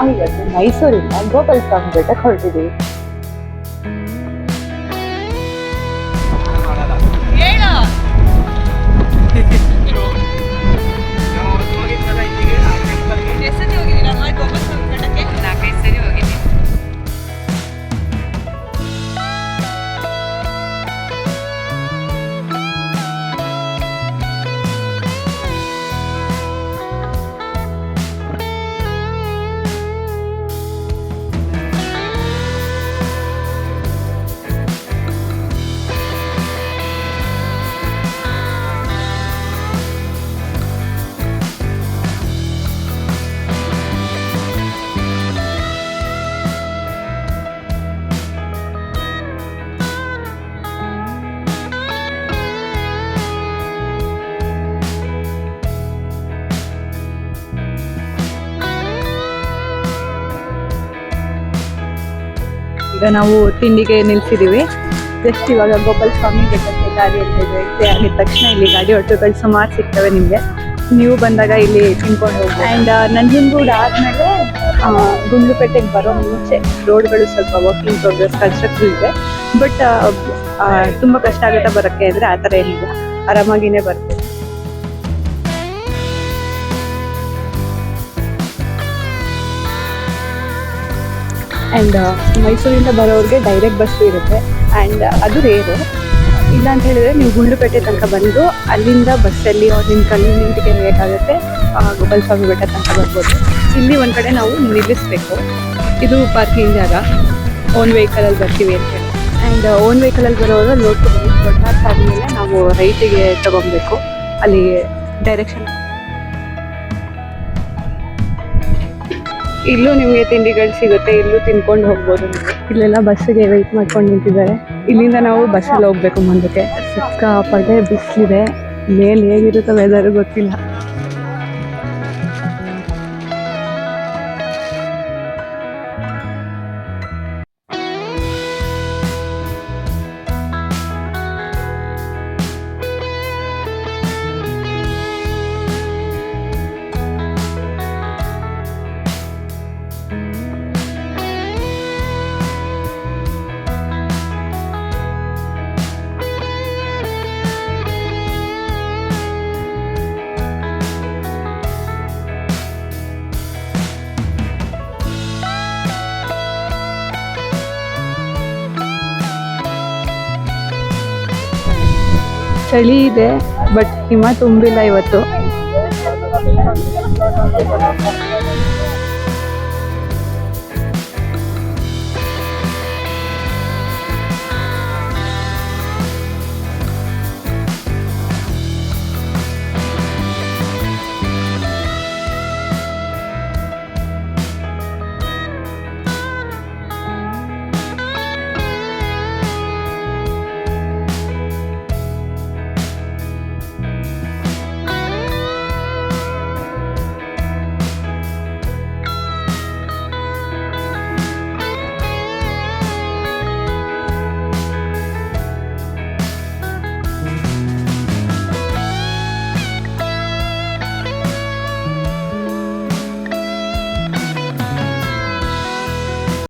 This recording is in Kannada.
ನಾವಿವತ್ತು ಮೈಸೂರಿಂದ ಗೋಪಾಲಸ್ವಾಮಿ ಬೆಟ್ಟಕ್ಕೆ ಹೊರಟಿದ್ದೀವಿ. ಈಗ ನಾವು ತಿಂಡಿಗೆ ನಿಲ್ಸಿದೀವಿ. ಜಸ್ಟ್ ಇವಾಗ ಗೋಪಾಲಸ್ವಾಮಿ ಬೆಟ್ಟಕ್ಕೆ ಗಾಡಿ ಇರ್ತದೆ. ಆಗಿದ ತಕ್ಷಣ ಇಲ್ಲಿ ಗಾಡಿ ಆಟೋಗಳು ಸುಮಾರು ಸಿಗ್ತವೆ ನಿಮಗೆ. ನೀವು ಬಂದಾಗ ಇಲ್ಲಿ ತಿನ್ಕೊಂಡು ಹೋಗಿ. ಆ್ಯಂಡ್ ನಂಜನಗೂಡು ಆದಮೇಲೆ ಗುಂಡ್ಲುಪೇಟೆಗೆ ಬರೋ ಮುಂಚೆ ರೋಡ್ಗಳು ಸ್ವಲ್ಪ ವಾಕಿಂಗ್ ಪ್ರೋಗ್ರೆಸ್ ಕನ್ಸ್ಟ್ರಕ್ಷನ್ ಇದೆ. ಬಟ್ ತುಂಬ ಕಷ್ಟ ಆಗುತ್ತೆ ಬರೋಕ್ಕೆ ಅಂದರೆ ಆ ಥರ ಏನಿಲ್ಲ, ಆರಾಮಾಗಿನೇ ಬರ್ತದೆ. ಆ್ಯಂಡ್ ಮೈಸೂರಿಂದ ಬರೋರಿಗೆ ಡೈರೆಕ್ಟ್ ಬಸ್ಸು ಇರುತ್ತೆ. ಆ್ಯಂಡ್ ಅದು ರೇರು. ಇಲ್ಲ ಅಂತ ಹೇಳಿದ್ರೆ ನೀವು ಗುಂಡ್ಲುಪೇಟೆ ತನಕ ಬಂದು ಅಲ್ಲಿಂದ ಬಸ್ಸಲ್ಲಿ ನಿಮ್ಮ ಕನ್ವೀನಿಯಂಟಿಗೆ ಬೇಕಾಗುತ್ತೆ ಗೋಪಾಲಸ್ವಾಮಿ ಬೆಟ್ಟ ತನಕ ಬರ್ಬೋದು. ಇಲ್ಲಿ ಒಂದು ಕಡೆ ನಾವು ನಿಲ್ಲಿಸಬೇಕು. ಇದು ಪಾರ್ಕಿಂಗ್ ಜಾಗ. ಓನ್ ವೆಹಿಕಲಲ್ಲಿ ಬರ್ತೀವಿ ಅಂತ ಹೇಳಿ. ಆ್ಯಂಡ್ ಓನ್ ವೆಹಿಕಲಲ್ಲಿ ಬರೋರು ಲೋಡ್ ಆದಮೇಲೆ ನಾವು ರೈಟಿಗೆ ತೊಗೊಬೇಕು. ಅಲ್ಲಿ ಡೈರೆಕ್ಷನ್. ಇಲ್ಲೂ ನಿಮಗೆ ತಿಂಡಿಗಳು ಸಿಗುತ್ತೆ, ಇಲ್ಲೂ ತಿನ್ಕೊಂಡು ಹೋಗ್ಬೋದು. ಇಲ್ಲೆಲ್ಲ ಬಸ್ಸಿಗೆ ವೆಯ್ಟ್ ಮಾಡ್ಕೊಂಡು ನಿಂತಿದ್ದಾರೆ. ಇಲ್ಲಿಂದ ನಾವು ಬಸ್ಸಲ್ಲಿ ಹೋಗ್ಬೇಕು ಮುಂದಕ್ಕೆ. ಸಿಕ್ಕಾಪಟ್ಟೆ ಬಿಸಿಲಿದೆ. ಮೇಲೆ ಹೇಗಿರುತ್ತೆ ವೆದರ್ ಗೊತ್ತಿಲ್ಲ. ಚಳಿ ಇದೆ, ಬಟ್ ಹಿಮ ತುಂಬಿಲ್ಲ ಇವತ್ತು.